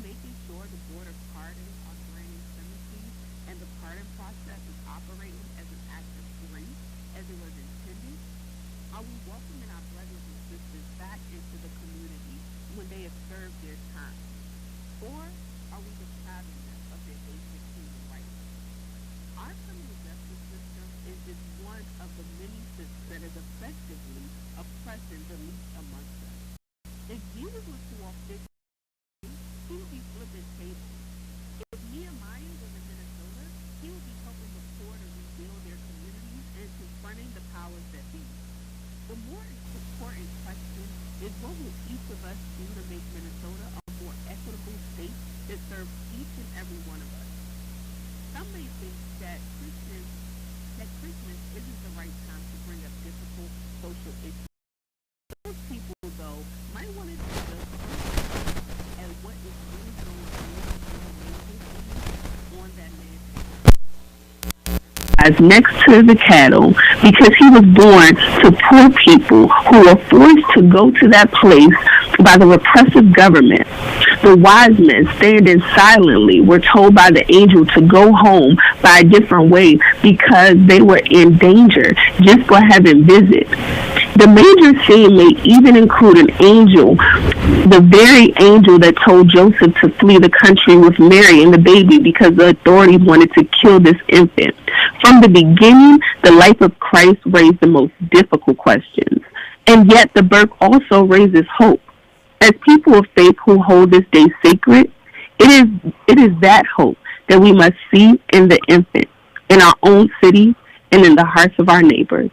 making sure the board of pardons are granting clemency and the pardon process is operating as an act of grace as it was intended? Are we welcoming our brothers and sisters back into the community when they have served their time? Or are we depriving them of their basic human rights? Our criminal justice system is just one of the many systems that is effectively oppressing the least amongst us. If Jesus was to walk this way, he would be flipping tables. If Nehemiah was in Minnesota, he would be helping the poor to rebuild their communities and confronting the powers that be. The more important question is, what will each of us do to make Minnesota a more equitable state that serves each and every one of us? Some may think that Christmas isn't the right time to bring up difficult social issues. Those people, though, might want to take a look at what is really going on that man's as next to the cattle, because he was born to poor people who were forced to go to that place by the repressive government. The wise men, standing silently, were told by the angel to go home by a different way because they were in danger just for having visit. The manger scene may even include an angel, the very angel that told Joseph to flee the country with Mary and the baby because the authorities wanted to kill this infant. From the beginning, the life of Christ raised the most difficult questions, and yet the birth also raises hope. As people of faith who hold this day sacred, it is that hope that we must see in the infant, in our own city, and in the hearts of our neighbors.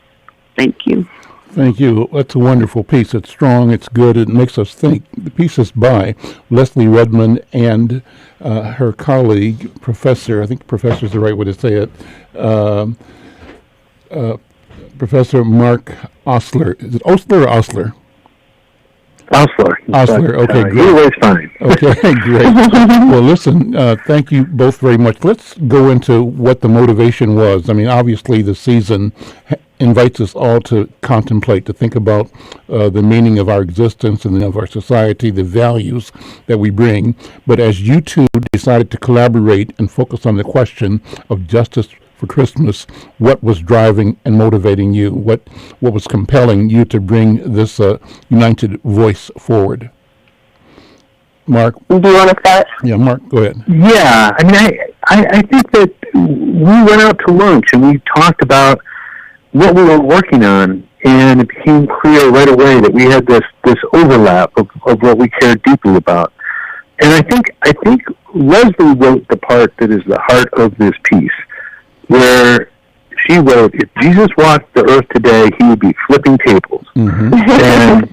Thank you. Thank you. That's a wonderful piece. It's strong. It's good. It makes us think. The piece is by Leslie Redmond and her colleague, Professor, I think professor is the right way to say it, Professor Mark Osler. Is it Osler or Osler? Osler. Osler, okay, great. Either way's fine. Okay, great. Well, listen, thank you both very much. Let's go into what the motivation was. I mean, obviously the season invites us all to contemplate, to think about the meaning of our existence and of our society, the values that we bring. But as you two decided to collaborate and focus on the question of justice for Christmas, what was driving and motivating you? What was compelling you to bring this united voice forward? Mark? Do you want to start? Yeah, Mark, go ahead. Yeah, I mean, I think that we went out to lunch and we talked about what we were working on, and it became clear right away that we had this overlap of what we cared deeply about. And I think Leslie wrote the part that is the heart of this piece, where she wrote, if Jesus walked the earth today, he would be flipping tables. Mm-hmm. And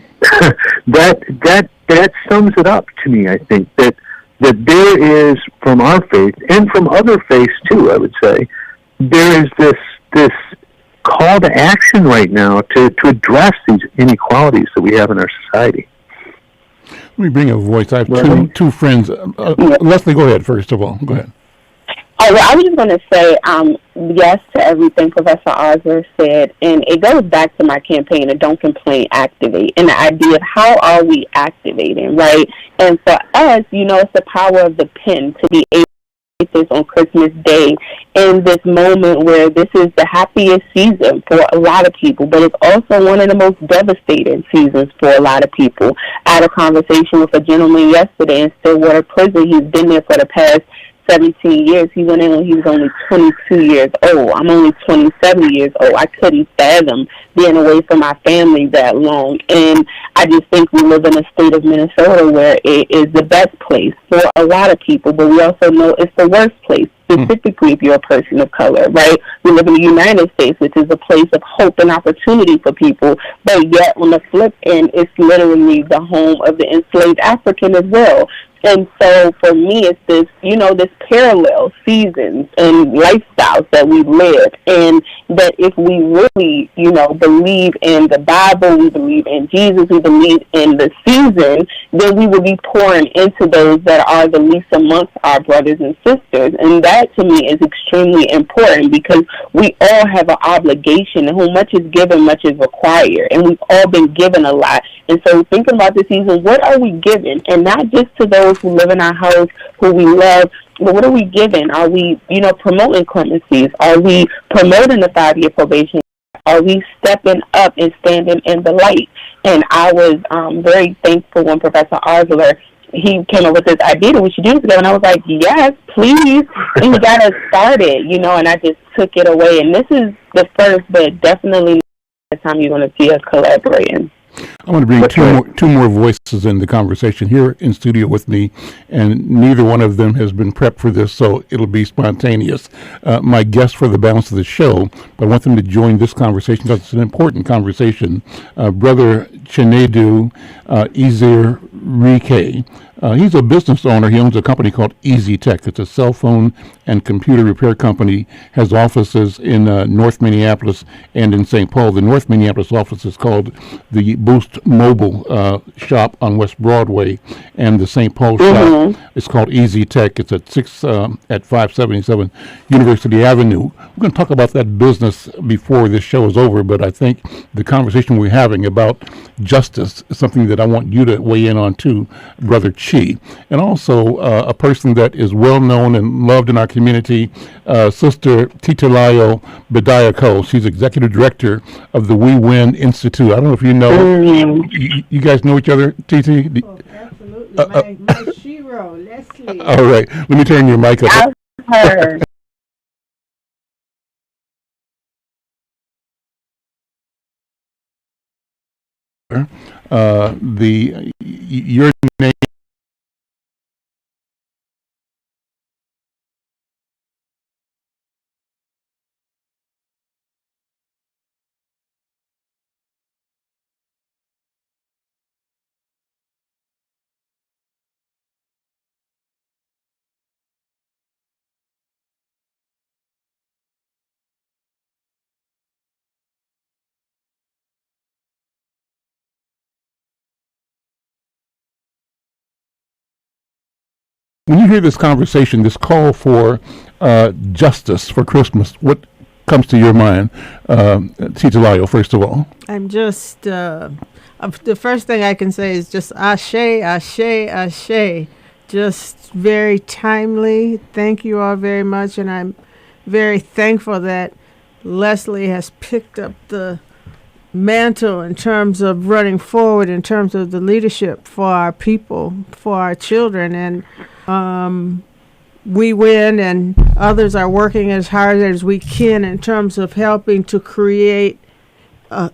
that sums it up to me, I think, that there is, from our faith, and from other faiths too, I would say, there is this call to action right now to address these inequalities that we have in our society. Let me bring a voice. I have two friends. Leslie, go ahead, first of all. Go ahead. Oh, well, I was just going to say yes to everything Professor Osler said, and it goes back to my campaign of Don't Complain, Activate, and the idea of how are we activating, right? And for us, it's the power of the pen to be able to do this on Christmas Day in this moment where this is the happiest season for a lot of people, but it's also one of the most devastating seasons for a lot of people. I had a conversation with a gentleman yesterday in Stillwater Prison. He's been there for the past 17 years. He went in when he was only 22 years old. I'm only 27 years old. I couldn't fathom being away from my family that long. And I just think we live in a state of Minnesota where it is the best place for a lot of people, but we also know it's the worst place, specifically if you're a person of color, right? We live in the United States, which is a place of hope and opportunity for people, but yet on the flip end, it's literally the home of the enslaved African as well. And so for me, it's this, this parallel seasons and lifestyles that we live. And that if we really, believe in the Bible, we believe in Jesus, we believe in the season, then we will be pouring into those that are the least amongst our brothers and sisters. And that to me is extremely important because we all have an obligation, and who much is given, much is required. And we've all been given a lot. And so thinking about the season, what are we giving? And not just to those those who live in our house, who we love. But what are we giving? Are we, promoting clemencies? Are we promoting the 5-year probation? Are we stepping up and standing in the light? And I was very thankful when Professor Osler, he came up with this idea that we should do this together. And I was like, yes, please. And we got us started, and I just took it away. And this is the first, but definitely the time you're going to see us collaborating. I want to bring two more voices in the conversation here in studio with me, and neither one of them has been prepped for this, so it'll be spontaneous. My guests for the balance of the show, I want them to join this conversation because it's an important conversation. Brother Chinedu Ezerike. He's a business owner. He owns a company called Easy Tech. It's a cell phone and computer repair company. Has offices in North Minneapolis and in St. Paul. The North Minneapolis office is called the Boost Mobile shop on West Broadway, and the St. Paul shop is called Easy Tech. It's at 577 University Avenue. We're going to talk about that business before this show is over, but I think the conversation we're having about justice is something that I want you to weigh in on too, Brother Chi, and also a person that is well known and loved in our community, Sister Titilayo Bedayako. She's executive director of the We Win Institute. I don't know if you know, you guys know each other, Titi? Oh, absolutely. My shiro, Leslie. All right, let me turn your mic up. Your name. When you hear this conversation, this call for justice for Christmas, what comes to your mind, Titilayo, first of all? I'm just, the first thing I can say is just ashe, ashe, ashe. Just very timely. Thank you all very much. And I'm very thankful that Leslie has picked up the mantle in terms of running forward, in terms of the leadership for our people, for our children. And We Win and others are working as hard as we can in terms of helping to create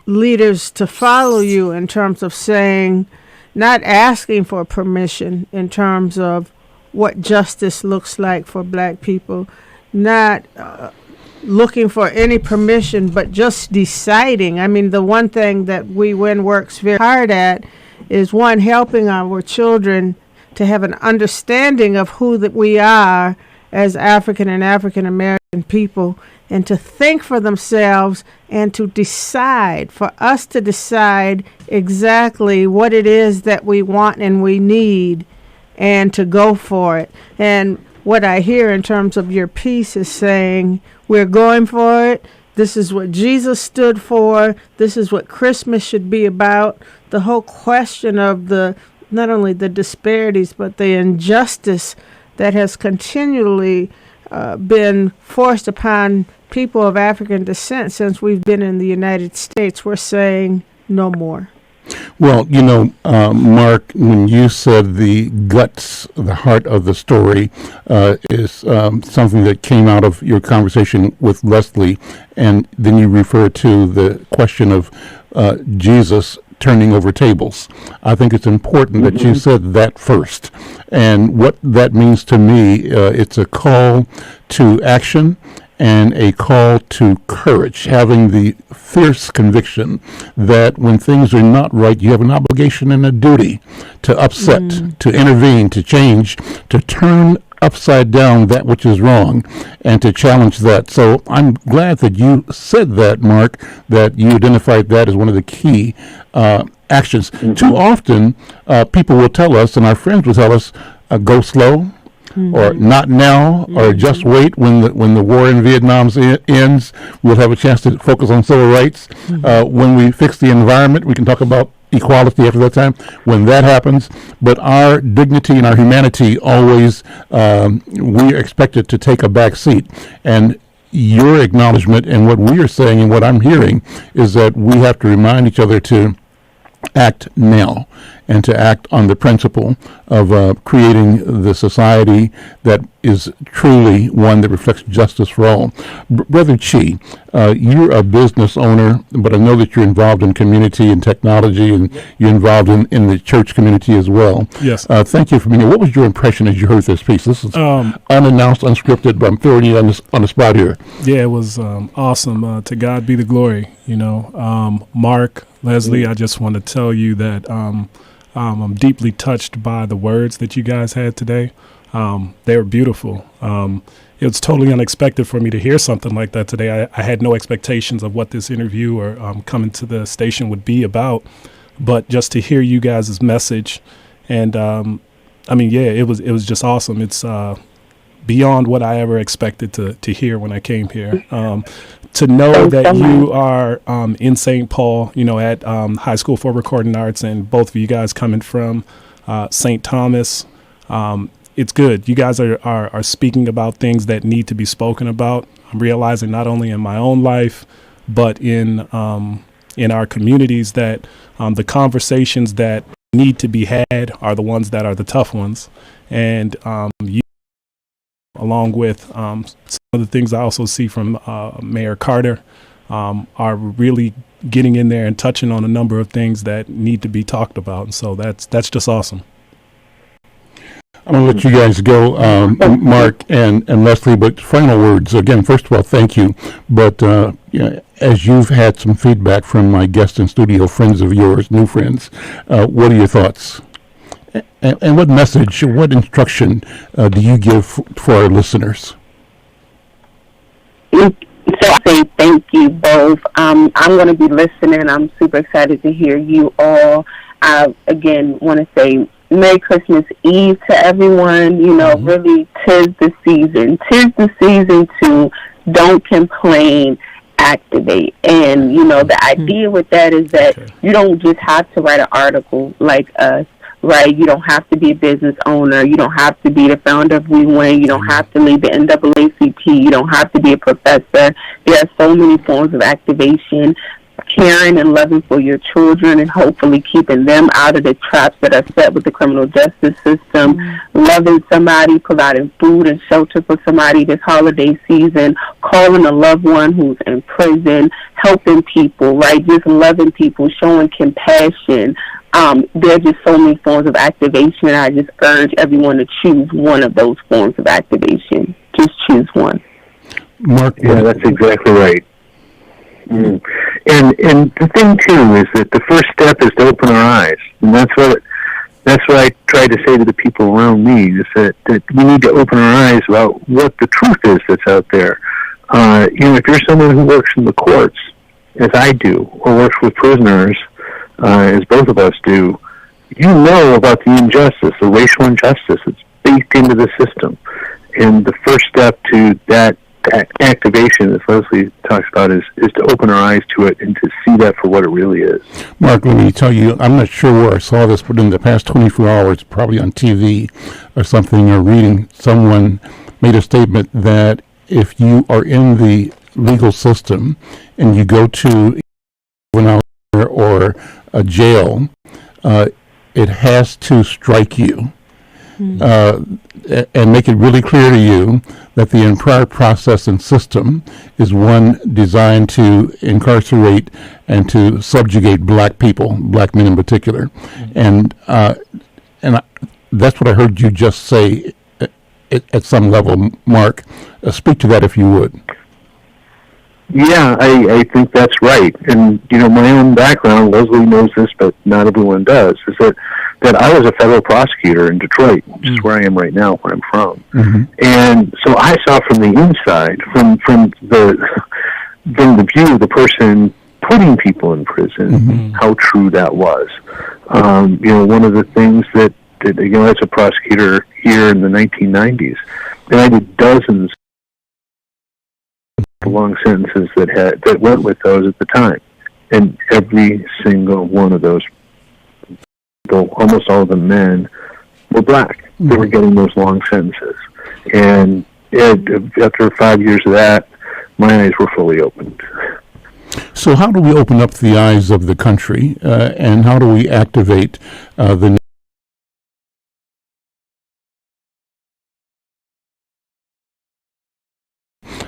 leaders to follow you, in terms of saying, not asking for permission in terms of what justice looks like for black people, not looking for any permission, but just deciding. I mean, the one thing that We Win works very hard at is, one, helping our children to have an understanding of who that we are as African and African American people, and to think for themselves and to decide, for us to decide exactly what it is that we want and we need, and to go for it. And what I hear in terms of your piece is saying, we're going for it. This is what Jesus stood for. This is what Christmas should be about. The whole question of not only the disparities, but the injustice that has continually been forced upon people of African descent since we've been in the United States. We're saying no more. Well, Mark, when you said the guts, the heart of the story is something that came out of your conversation with Leslie, and then you referred to the question of Jesus turning over tables. I think it's important that you said that first. And what that means to me, it's a call to action and a call to courage, having the fierce conviction that when things are not right, you have an obligation and a duty to upset, to intervene, to change, to turn upside down that which is wrong, and to challenge that. So I'm glad that you said that, Mark, that you identified that as one of the key actions. Too often, people will tell us, and our friends will tell us, go slow, or not now, or just wait when the war in Vietnam ends. We'll have a chance to focus on civil rights. When we fix the environment, we can talk about equality after that time when that happens. But our dignity and our humanity always, we are expected to take a back seat. And your acknowledgement and what we are saying and what I'm hearing is that we have to remind each other to act now and to act on the principle of creating the society that is truly one that reflects justice for all. Brother Chi, you're a business owner, but I know that you're involved in community and technology, and you're involved in the church community as well. Yes. Thank you for being here. What was your impression as you heard this piece? This is unannounced, unscripted, but I'm throwing you on the spot here. Yeah, it was awesome. To God be the glory. You know, Mark, Leslie, I just want to tell you that I'm deeply touched by the words that you guys had today. They were beautiful. It was totally unexpected for me to hear something like that today. I had no expectations of what this interview or coming to the station would be about, but just to hear you guys' message, and I mean, yeah, it was just awesome. It's beyond what I ever expected to hear when I came here. To know that you are in St. Paul, you know, at High School for Recording Arts, and both of you guys coming from St. Thomas, it's good. You guys are speaking about things that need to be spoken about. I'm realizing not only in my own life, but in our communities that the conversations that need to be had are the ones that are the tough ones. And you, along with some of the things I also see from Mayor Carter, are really getting in there and touching on a number of things that need to be talked about. And so that's just awesome. I'm going to let you guys go, Mark and Leslie, but final words. Again, first of all, thank you. But as you've had some feedback from my guest in studio, friends of yours, new friends, what are your thoughts? And what message, what instruction do you give for our listeners? So I say thank you both. I'm going to be listening. I'm super excited to hear you all. I, again, want to say Merry Christmas Eve to everyone. You know, really, 'tis the season. 'Tis the season to don't complain, activate. And, you know, the idea with that is that you don't just have to write an article like us, right? You don't have to be a business owner. You don't have to be the founder of We Win. You don't have to lead the NAACP. You don't have to be a professor. There are so many forms of activation. Caring and loving for your children and hopefully keeping them out of the traps that are set with the criminal justice system, loving somebody, providing food and shelter for somebody this holiday season, calling a loved one who's in prison, helping people, right? Just loving people, showing compassion. There are just so many forms of activation, and I just urge everyone to choose one of those forms of activation. Just choose one. Mark, yeah, that's exactly right. And the thing too is that the first step is to open our eyes, and that's what I try to say to the people around me, is that we need to open our eyes about what the truth is that's out there. You know, if you're someone who works in the courts, as I do, or works with prisoners, as both of us do, you know about the injustice, the racial injustice that's baked into the system, and the first step to that activation, as Leslie talks about, is to open our eyes to it and to see that for what it really is. Mark, let me tell you, I'm not sure where I saw this, but in the past 24 hours, probably on TV or something, or reading, someone made a statement that if you are in the legal system and you go to or a jail, it has to strike you. And make it really clear to you that the entire process and system is one designed to incarcerate and to subjugate black people, black men in particular. And that's what I heard you just say at some level, Mark. Speak to that if you would. Yeah, I think that's right. And, you know, my own background, Leslie knows this, but not everyone does, is that I was a federal prosecutor in Detroit, which is where I am right now, where I'm from. And so I saw from the inside, from the view of the person putting people in prison, how true that was. You know, one of the things that, you know, as a prosecutor here in the 1990s, and I did dozens of long sentences that went with those at the time, and every single one of those people, almost all of them men, were black. They were getting those long sentences. And after 5 years of that, my eyes were fully opened. So how do we open up the eyes of the country, and how do we activate the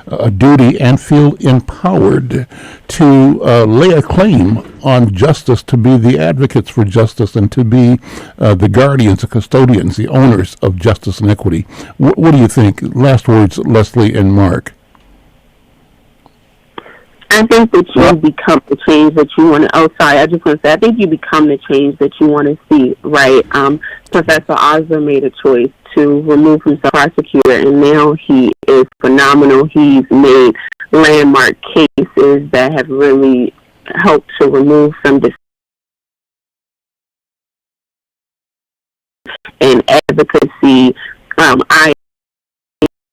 a duty and feel empowered to lay a claim on justice, to be the advocates for justice, and to be the guardians, the custodians, the owners of justice and equity? What do you think? Last words, Leslie and Mark. I think that you become the change that you want to. Oh, sorry. I just want to say, I think you become the change that you want to see. Right? Professor Osler made a choice to remove himself prosecutor, and now he is phenomenal. He's made landmark cases that have really helped to remove some and advocacy.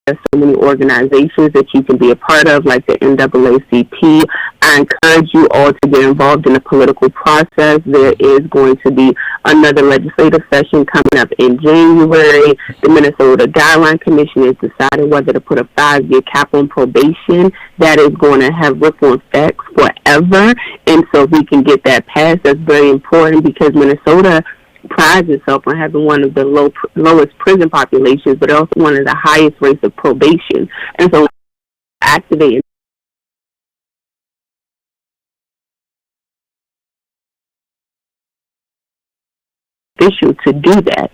There's so many organizations that you can be a part of, like the NAACP. I encourage you all to get involved in the political process. There is going to be another legislative session coming up in January. The Minnesota Guideline Commission has decided whether to put a 5-year cap on probation. That is going to have ripple effects forever. And so if we can get that passed, that's very important, because Minnesota prides itself on having one of the lowest prison populations, but also one of the highest rates of probation. And so activating official to do that.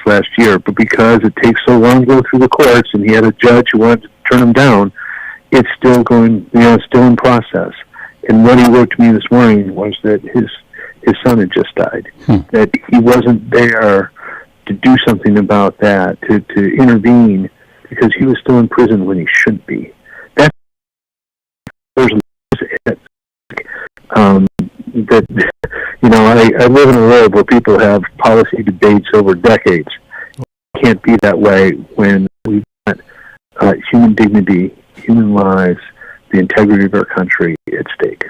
Last year, but because it takes so long to go through the courts, and he had a judge who wanted to turn him down, it's still going, it's still in process. And what he wrote to me this morning was that his son had just died, that he wasn't there to do something about that, to intervene, because he was still in prison when he shouldn't be. That's it. That, I live in a world where people have policy debates over decades. It can't be that way when we've got human dignity, human lives, the integrity of our country at stake.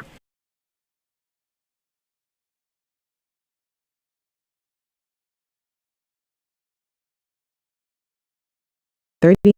30